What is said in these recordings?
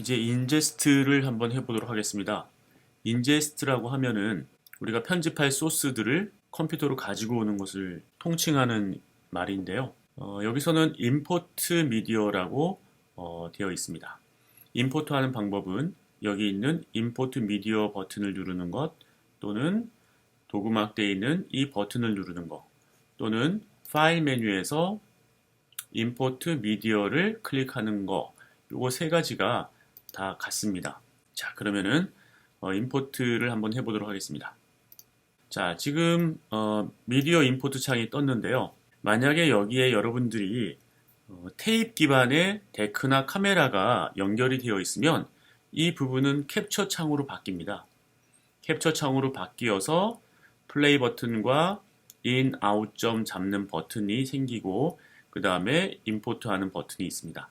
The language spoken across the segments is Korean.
이제 인제스트를 한번 해보도록 하겠습니다. 인제스트라고 하면은 우리가 편집할 소스들을 컴퓨터로 가지고 오는 것을 통칭하는 말인데요. 여기서는 임포트 미디어라고 되어 있습니다. 임포트 하는 방법은 여기 있는 임포트 미디어 버튼을 누르는 것, 또는 도구막대에 있는 이 버튼을 누르는 것, 또는 파일 메뉴에서 임포트 미디어를 클릭하는 거, 요거 세 가지가 다 같습니다. 자, 그러면은 임포트를 한번 해보도록 하겠습니다. 자, 지금 미디어 임포트 창이 떴는데요. 만약에 여기에 여러분들이 테이프 기반의 데크나 카메라가 연결이 되어 있으면 이 부분은 캡처 창으로 바뀝니다. 캡처 창으로 바뀌어서 플레이 버튼과 인, 아웃 점 잡는 버튼이 생기고 그 다음에 임포트 하는 버튼이 있습니다.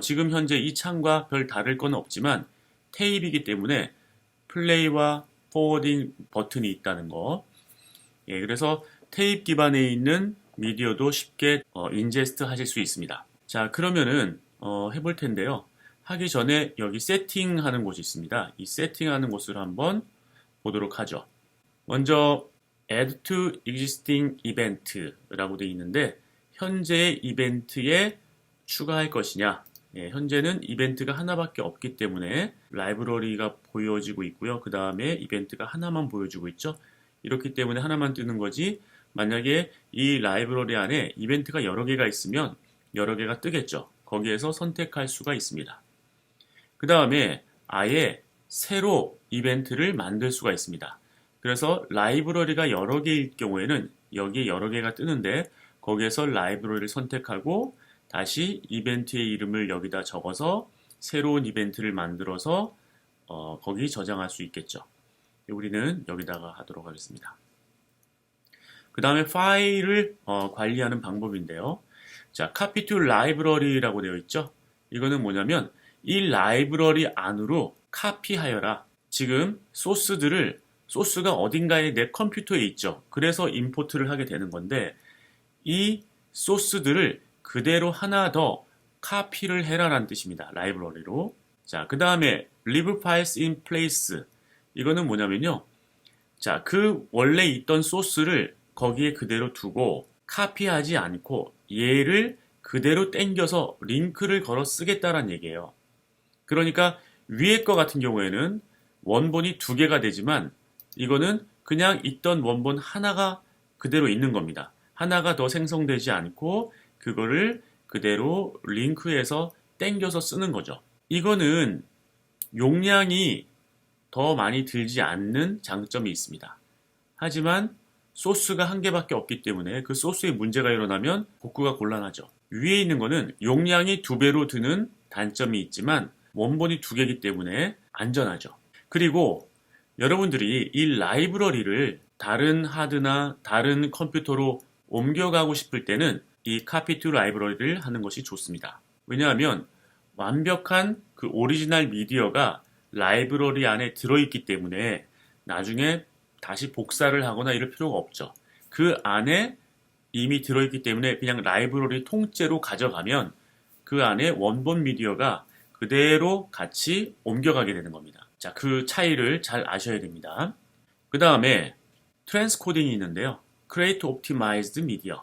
지금 현재 이 창과 별 다를 건 없지만 테이프이기 때문에 플레이와 포워딩 버튼이 있다는 거. 예, 그래서 테이프 기반에 있는 미디어도 쉽게 인제스트 하실 수 있습니다. 자, 그러면은 해볼 텐데요. 하기 전에 여기 세팅하는 곳이 있습니다. 이 세팅하는 곳을 한번 보도록 하죠. 먼저 Add to Existing Event라고 되어 있는데 현재의 이벤트에 추가할 것이냐. 예, 현재는 이벤트가 하나밖에 없기 때문에 라이브러리가 보여지고 있고요. 그 다음에 이벤트가 하나만 보여지고 있죠. 이렇기 때문에 하나만 뜨는 거지, 만약에 이 라이브러리 안에 이벤트가 여러 개가 있으면 여러 개가 뜨겠죠. 거기에서 선택할 수가 있습니다. 그 다음에 아예 새로 이벤트를 만들 수가 있습니다. 그래서 라이브러리가 여러 개일 경우에는 여기에 여러 개가 뜨는데 거기에서 라이브러리를 선택하고 다시 이벤트의 이름을 여기다 적어서 새로운 이벤트를 만들어서 거기 저장할 수 있겠죠. 우리는 여기다가 하도록 하겠습니다. 그 다음에 파일을 관리하는 방법인데요. 자, copy to library라고 되어 있죠. 이거는 뭐냐면 이 라이브러리 안으로 카피하여라. 지금 소스가 어딘가에 내 컴퓨터에 있죠. 그래서 임포트를 하게 되는 건데 이 소스들을 그대로 하나 더 카피를 해라라는 뜻입니다. 라이브러리로. 자, 그 다음에 leave files in place. 이거는 뭐냐면요. 자, 그 원래 있던 소스를 거기에 그대로 두고 카피하지 않고 얘를 그대로 땡겨서 링크를 걸어 쓰겠다라는 얘기예요. 그러니까 위에 거 같은 경우에는 원본이 두 개가 되지만 이거는 그냥 있던 원본 하나가 그대로 있는 겁니다. 하나가 더 생성되지 않고 그거를 그대로 링크해서 땡겨서 쓰는 거죠. 이거는 용량이 더 많이 들지 않는 장점이 있습니다. 하지만 소스가 한 개밖에 없기 때문에 그 소스에 문제가 일어나면 복구가 곤란하죠. 위에 있는 거는 용량이 두 배로 드는 단점이 있지만 원본이 두 개이기 때문에 안전하죠. 그리고 여러분들이 이 라이브러리를 다른 하드나 다른 컴퓨터로 옮겨가고 싶을 때는 이 copy to library를 하는 것이 좋습니다. 왜냐하면 완벽한 그 오리지널 미디어가 라이브러리 안에 들어있기 때문에 나중에 다시 복사를 하거나 이럴 필요가 없죠. 그 안에 이미 들어있기 때문에 그냥 라이브러리 통째로 가져가면 그 안에 원본 미디어가 그대로 같이 옮겨가게 되는 겁니다. 자, 그 차이를 잘 아셔야 됩니다. 그 다음에 트랜스코딩이 있는데요. Create Optimized Media.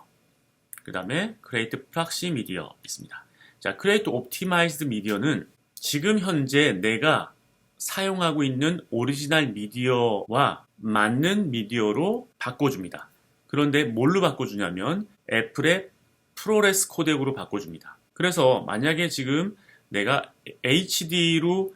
그 다음에 Create Proxy Media 있습니다. 자, Create Optimized Media는 지금 현재 내가 사용하고 있는 오리지널 미디어와 맞는 미디어로 바꿔줍니다. 그런데 뭘로 바꿔주냐면 애플의 프로레스 코덱으로 바꿔줍니다. 그래서 만약에 지금 내가 HD로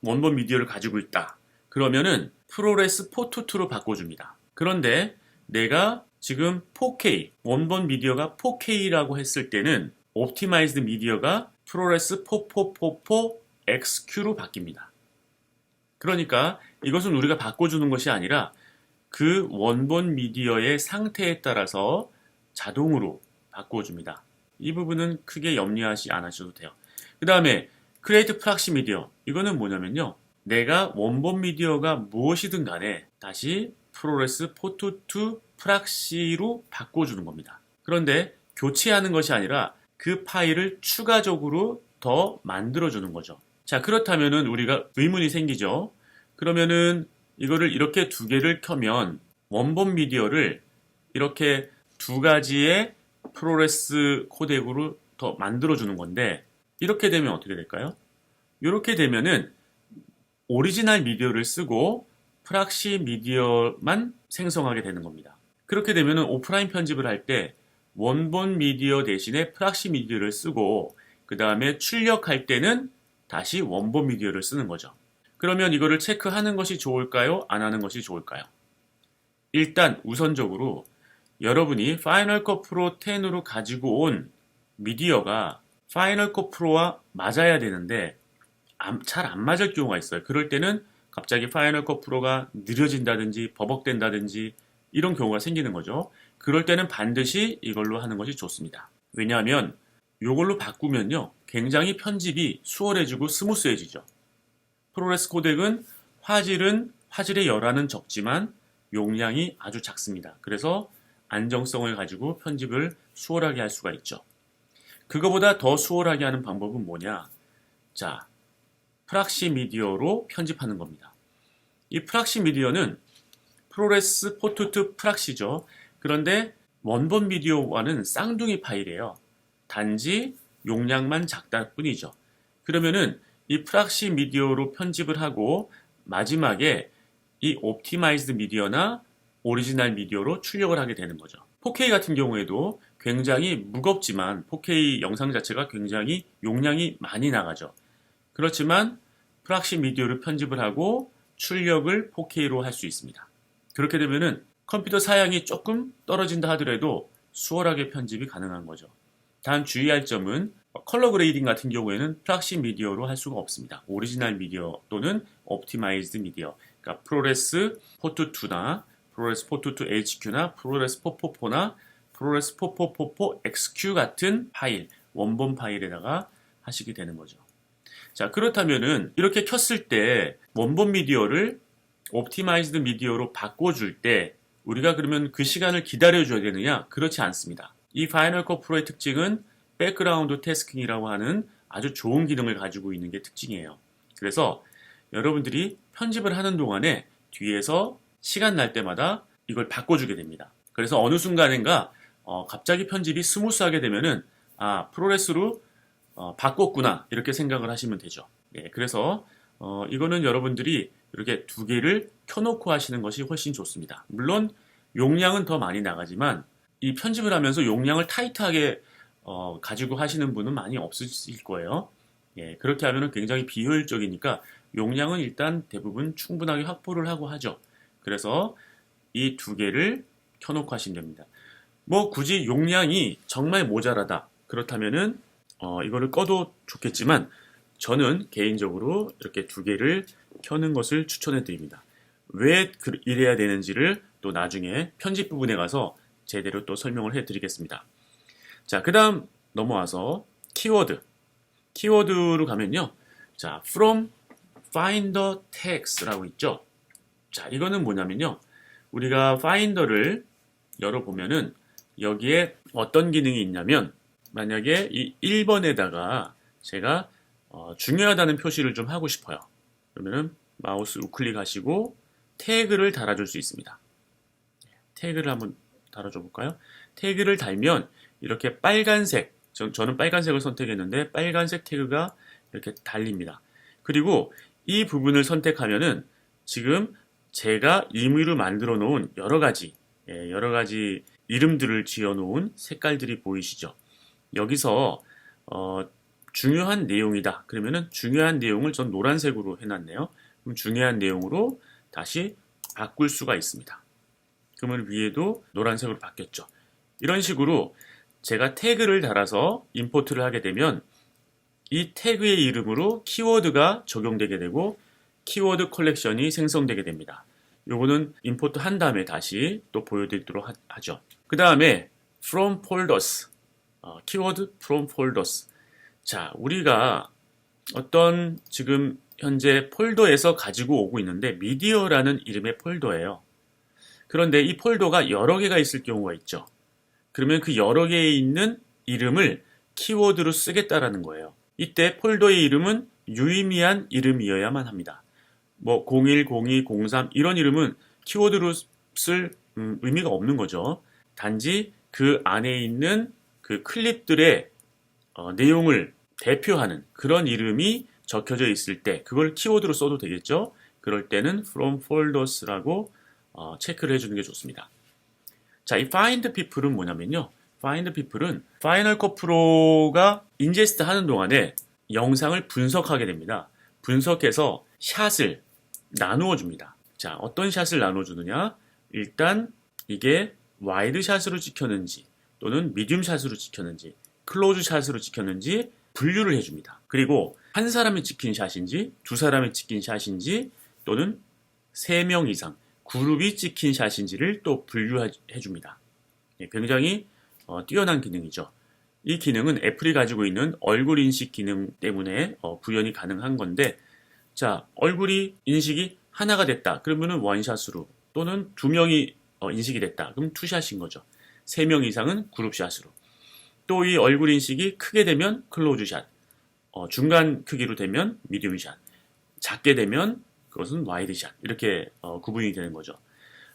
원본 미디어를 가지고 있다. 그러면은 프로레스 포토2로 바꿔줍니다. 그런데 내가 지금 4K, 원본 미디어가 4K라고 했을 때는 옵티마이즈드 미디어가 프로레스 4444 XQ로 바뀝니다. 그러니까 이것은 우리가 바꿔주는 것이 아니라 그 원본 미디어의 상태에 따라서 자동으로 바꿔줍니다. 이 부분은 크게 염려하지 않으셔도 돼요. 그 다음에 Create Proxy Media. 이거는 뭐냐면요. 내가 원본 미디어가 무엇이든 간에 다시 프로레스 포토2 프락시로 바꿔주는 겁니다. 그런데 교체하는 것이 아니라 그 파일을 추가적으로 더 만들어주는 거죠. 자, 그렇다면은 우리가 의문이 생기죠. 그러면은 이거를 이렇게 두 개를 켜면 원본 미디어를 이렇게 두 가지의 프로레스 코덱으로 더 만들어주는 건데, 이렇게 되면 어떻게 될까요? 이렇게 되면은 오리지널 미디어를 쓰고 프락시 미디어만 생성하게 되는 겁니다. 그렇게 되면은 오프라인 편집을 할 때 원본 미디어 대신에 프락시 미디어를 쓰고 그 다음에 출력할 때는 다시 원본 미디어를 쓰는 거죠. 그러면 이거를 체크하는 것이 좋을까요? 안 하는 것이 좋을까요? 일단 우선적으로 여러분이 파이널 컷 프로 10으로 가지고 온 미디어가 파이널 컷 프로와 맞아야 되는데 잘 안 맞을 경우가 있어요. 그럴 때는 갑자기 파이널 컷 프로가 느려진다든지 버벅된다든지 이런 경우가 생기는 거죠. 그럴 때는 반드시 이걸로 하는 것이 좋습니다. 왜냐하면 이걸로 바꾸면요, 굉장히 편집이 수월해지고 스무스해지죠. 프로레스 코덱은 화질의 열화는 적지만 용량이 아주 작습니다. 그래서 안정성을 가지고 편집을 수월하게 할 수가 있죠. 그거보다 더 수월하게 하는 방법은 뭐냐? 자, 프락시 미디어로 편집하는 겁니다. 이 프락시 미디어는 프로레스 포토2 프락시죠. 그런데 원본 미디어와는 쌍둥이 파일이에요. 단지 용량만 작다 뿐이죠. 그러면은 이 프락시 미디어로 편집을 하고 마지막에 이 옵티마이즈드 미디어나 오리지널 미디어로 출력을 하게 되는 거죠. 4K 같은 경우에도 굉장히 무겁지만 4K 영상 자체가 굉장히 용량이 많이 나가죠. 그렇지만 프락시 미디어로 편집을 하고 출력을 4K로 할 수 있습니다. 그렇게 되면은 컴퓨터 사양이 조금 떨어진다 하더라도 수월하게 편집이 가능한 거죠. 단 주의할 점은 컬러 그레이딩 같은 경우에는 프락시 미디어로 할 수가 없습니다. 오리지널 미디어 또는 옵티마이즈드 미디어, 그러니까 프로레스 포토2나 프로레스 포토2 HQ나 프로레스 444나 프로레스 4444 XQ 같은 파일, 원본 파일에다가 하시게 되는 거죠. 자, 그렇다면은 이렇게 켰을 때 원본 미디어를 옵티마이즈드 미디어로 바꿔줄 때 우리가 그러면 그 시간을 기다려줘야 되느냐? 그렇지 않습니다. 이 파이널 컷 프로의 특징은 백그라운드 태스킹이라고 하는 아주 좋은 기능을 가지고 있는 게 특징이에요. 그래서 여러분들이 편집을 하는 동안에 뒤에서 시간 날 때마다 이걸 바꿔주게 됩니다. 그래서 어느 순간인가 갑자기 편집이 스무스하게 되면은 프로레스로 바꿨구나 이렇게 생각을 하시면 되죠. 예, 그래서 이거는 여러분들이 이렇게 두 개를 켜놓고 하시는 것이 훨씬 좋습니다. 물론 용량은 더 많이 나가지만 이 편집을 하면서 용량을 타이트하게 가지고 하시는 분은 많이 없으실 거예요. 예, 그렇게 하면 굉장히 비효율적이니까 용량은 일단 대부분 충분하게 확보를 하고 하죠. 그래서 이 두 개를 켜놓고 하시면 됩니다. 뭐 굳이 용량이 정말 모자라다 그렇다면은 이거를 꺼도 좋겠지만 저는 개인적으로 이렇게 두 개를 켜는 것을 추천해 드립니다. 왜 이래야 되는지를 또 나중에 편집 부분에 가서 제대로 또 설명을 해 드리겠습니다. 자, 그 다음 넘어와서 키워드로 가면요. 자, from finder tags라고 있죠. 자, 이거는 뭐냐면요. 우리가 파인더를 열어보면은 여기에 어떤 기능이 있냐면 만약에 이 1번에다가 제가 중요하다는 표시를 좀 하고 싶어요. 그러면은 마우스 우클릭 하시고 태그를 달아줄 수 있습니다. 태그를 한번 달아줘 볼까요? 태그를 달면 이렇게 빨간색, 저는 빨간색을 선택했는데 빨간색 태그가 이렇게 달립니다. 그리고 이 부분을 선택하면은 지금 제가 임의로 만들어 놓은 여러 가지 이름들을 지어 놓은 색깔들이 보이시죠? 여기서 중요한 내용이다. 그러면은 중요한 내용을 전 노란색으로 해놨네요. 그럼 중요한 내용으로 다시 바꿀 수가 있습니다. 그러면 위에도 노란색으로 바뀌었죠. 이런 식으로 제가 태그를 달아서 임포트를 하게 되면 이 태그의 이름으로 키워드가 적용되게 되고 키워드 컬렉션이 생성되게 됩니다. 요거는 임포트 한 다음에 다시 또 보여드리도록 하죠. 그 다음에 from folders, 키워드 from folders. 자, 우리가 어떤 지금 현재 폴더에서 가지고 오고 있는데 미디어라는 이름의 폴더예요. 그런데 이 폴더가 여러 개가 있을 경우가 있죠. 그러면 그 여러 개에 있는 이름을 키워드로 쓰겠다라는 거예요. 이때 폴더의 이름은 유의미한 이름이어야만 합니다. 뭐 01, 02, 03 이런 이름은 키워드로 쓸 의미가 없는 거죠. 단지 그 안에 있는 그 클립들의 내용을 대표하는 그런 이름이 적혀져 있을 때 그걸 키워드로 써도 되겠죠. 그럴 때는 from folders라고 체크를 해주는 게 좋습니다. 자, 이 find people은 뭐냐면요. find people은 파이널 컷 프로가 인제스트 하는 동안에 영상을 분석하게 됩니다. 분석해서 샷을 나누어 줍니다. 자, 어떤 샷을 나눠 주느냐? 일단 이게 와이드 샷으로 찍혔는지 또는 미디움 샷으로 찍혔는지 클로즈 샷으로 찍혔는지 분류를 해줍니다. 그리고 한 사람이 찍힌 샷인지 두 사람이 찍힌 샷인지 또는 3명 이상 그룹이 찍힌 샷인지를 또 분류해 줍니다. 굉장히 뛰어난 기능이죠. 이 기능은 애플이 가지고 있는 얼굴 인식 기능 때문에 구현이 가능한 건데, 자, 얼굴이 인식이 하나가 됐다. 그러면은 원샷으로, 또는 2명이 인식이 됐다. 그럼 투샷인 거죠. 3명 이상은 그룹샷으로. 또 이 얼굴 인식이 크게 되면 클로즈샷, 중간 크기로 되면 미디움샷, 작게 되면 그것은 와이드샷. 이렇게 구분이 되는 거죠.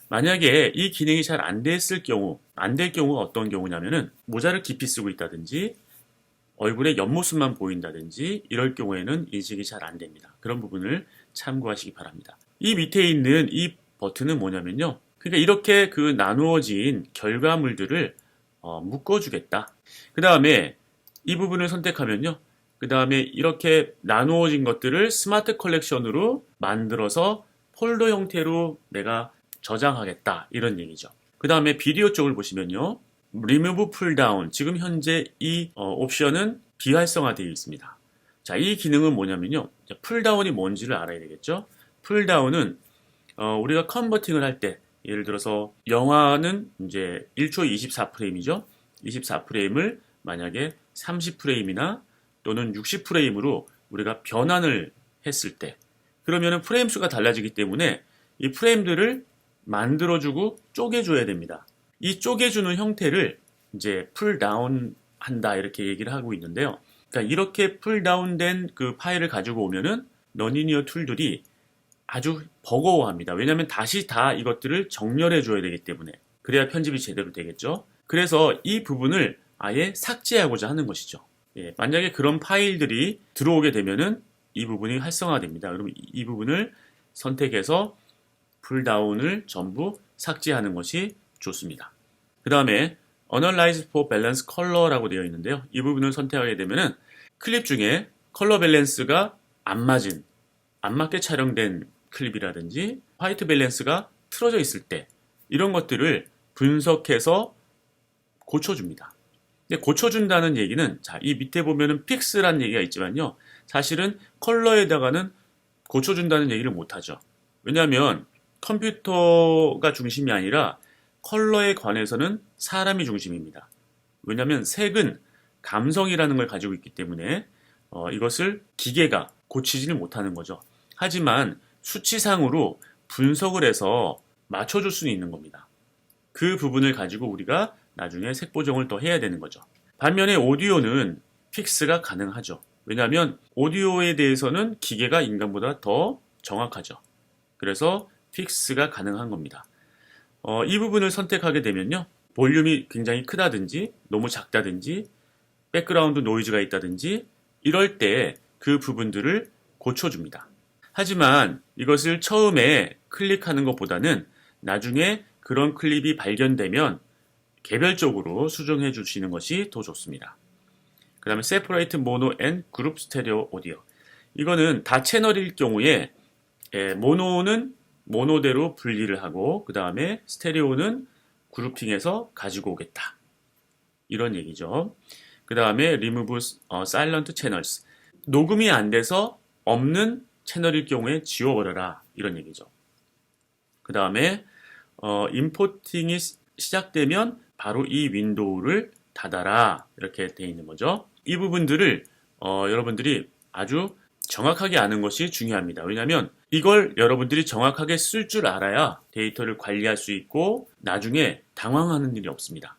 만약에 이 기능이 잘 안 됐을 경우, 안 될 경우가 어떤 경우냐면은 모자를 깊이 쓰고 있다든지 얼굴의 옆모습만 보인다든지 이럴 경우에는 인식이 잘 안 됩니다. 그런 부분을 참고하시기 바랍니다. 이 밑에 있는 이 버튼은 뭐냐면요. 그러니까 이렇게 그 나누어진 결과물들을 묶어주겠다. 그 다음에 이 부분을 선택하면요. 그 다음에 이렇게 나누어진 것들을 스마트 컬렉션으로 만들어서 폴더 형태로 내가 저장하겠다. 이런 얘기죠. 그 다음에 비디오 쪽을 보시면요. Remove Pull Down. 지금 현재 이 옵션은 비활성화되어 있습니다. 자, 이 기능은 뭐냐면요. 풀다운이 뭔지를 알아야 되겠죠. 풀다운은 우리가 컨버팅을 할 때 예를 들어서 영화는 이제 1초 24프레임이죠. 24프레임을 만약에 30프레임이나 또는 60프레임으로 우리가 변환을 했을 때 그러면은 프레임 수가 달라지기 때문에 이 프레임들을 만들어주고 쪼개줘야 됩니다. 이 쪼개주는 형태를 이제 풀다운 한다 이렇게 얘기를 하고 있는데요. 그러니까 이렇게 풀다운된 그 파일을 가지고 오면은 너니니어 툴들이 아주 버거워합니다. 왜냐하면 다시 다 이것들을 정렬해 줘야 되기 때문에 그래야 편집이 제대로 되겠죠. 그래서 이 부분을 아예 삭제하고자 하는 것이죠. 예, 만약에 그런 파일들이 들어오게 되면은 이 부분이 활성화됩니다. 그럼 이 부분을 선택해서 풀다운을 전부 삭제하는 것이 좋습니다. 그 다음에 Analyze for Balance Color라고 되어 있는데요. 이 부분을 선택하게 되면은 클립 중에 컬러 밸런스가 안 맞게 촬영된 클립이라든지 화이트 밸런스가 틀어져 있을 때 이런 것들을 분석해서 고쳐줍니다. 근데 고쳐준다는 얘기는 자, 이 밑에 보면은 픽스라는 얘기가 있지만요. 사실은 컬러에다가는 고쳐준다는 얘기를 못하죠. 왜냐하면 컴퓨터가 중심이 아니라 컬러에 관해서는 사람이 중심입니다. 왜냐하면 색은 감성이라는 걸 가지고 있기 때문에 이것을 기계가 고치지는 못하는 거죠. 하지만 수치상으로 분석을 해서 맞춰줄 수는 있는 겁니다. 그 부분을 가지고 우리가 나중에 색 보정을 더 해야 되는 거죠. 반면에 오디오는 픽스가 가능하죠. 왜냐하면 오디오에 대해서는 기계가 인간보다 더 정확하죠. 그래서 픽스가 가능한 겁니다. 이 부분을 선택하게 되면요. 볼륨이 굉장히 크다든지 너무 작다든지 백그라운드 노이즈가 있다든지 이럴 때 그 부분들을 고쳐줍니다. 하지만 이것을 처음에 클릭하는 것보다는 나중에 그런 클립이 발견되면 개별적으로 수정해 주시는 것이 더 좋습니다. 그 다음에 Separate Mono and Group Stereo Audio. 이거는 다 채널일 경우에 모노는 모노대로 분리를 하고 그 다음에 스테레오는 그룹핑해서 가지고 오겠다. 이런 얘기죠. 그 다음에 Remove Silent Channels. 녹음이 안 돼서 없는 채널일 경우에 지워버려라. 이런 얘기죠. 그 다음에 임포팅이 시작되면 바로 이 윈도우를 닫아라. 이렇게 되어 있는 거죠. 이 부분들을 여러분들이 아주 정확하게 아는 것이 중요합니다. 왜냐하면 이걸 여러분들이 정확하게 쓸 줄 알아야 데이터를 관리할 수 있고 나중에 당황하는 일이 없습니다.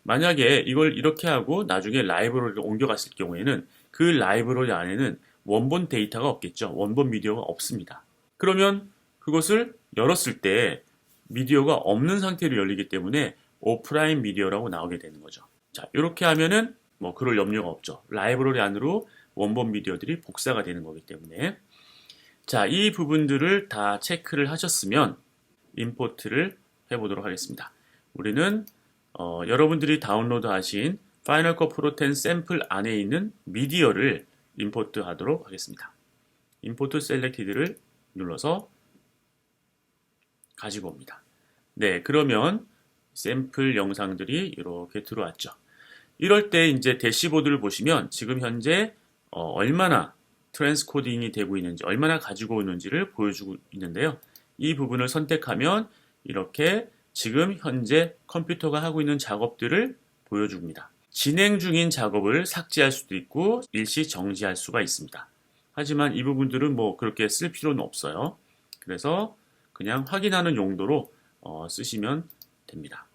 만약에 이걸 이렇게 하고 나중에 라이브러리를 옮겨갔을 경우에는 그 라이브러리 안에는 원본 데이터가 없겠죠. 원본 미디어가 없습니다. 그러면 그것을 열었을 때 미디어가 없는 상태로 열리기 때문에 오프라인 미디어라고 나오게 되는 거죠. 자, 이렇게 하면은 뭐 그럴 염려가 없죠. 라이브러리 안으로 원본 미디어들이 복사가 되는 거기 때문에. 자, 이 부분들을 다 체크를 하셨으면 임포트를 해보도록 하겠습니다. 우리는 여러분들이 다운로드 하신 파이널 컷 프로 10 샘플 안에 있는 미디어를 임포트 하도록 하겠습니다. 임포트 셀렉티드를 눌러서 가지고 옵니다. 네, 그러면 샘플 영상들이 이렇게 들어왔죠. 이럴 때 이제 대시보드를 보시면 지금 현재 얼마나 트랜스코딩이 되고 있는지, 얼마나 가지고 오는지를 보여주고 있는데요. 이 부분을 선택하면 이렇게 지금 현재 컴퓨터가 하고 있는 작업들을 보여줍니다. 진행 중인 작업을 삭제할 수도 있고 일시 정지할 수가 있습니다. 하지만 이 부분들은 뭐 그렇게 쓸 필요는 없어요. 그래서 그냥 확인하는 용도로 쓰시면 됩니다.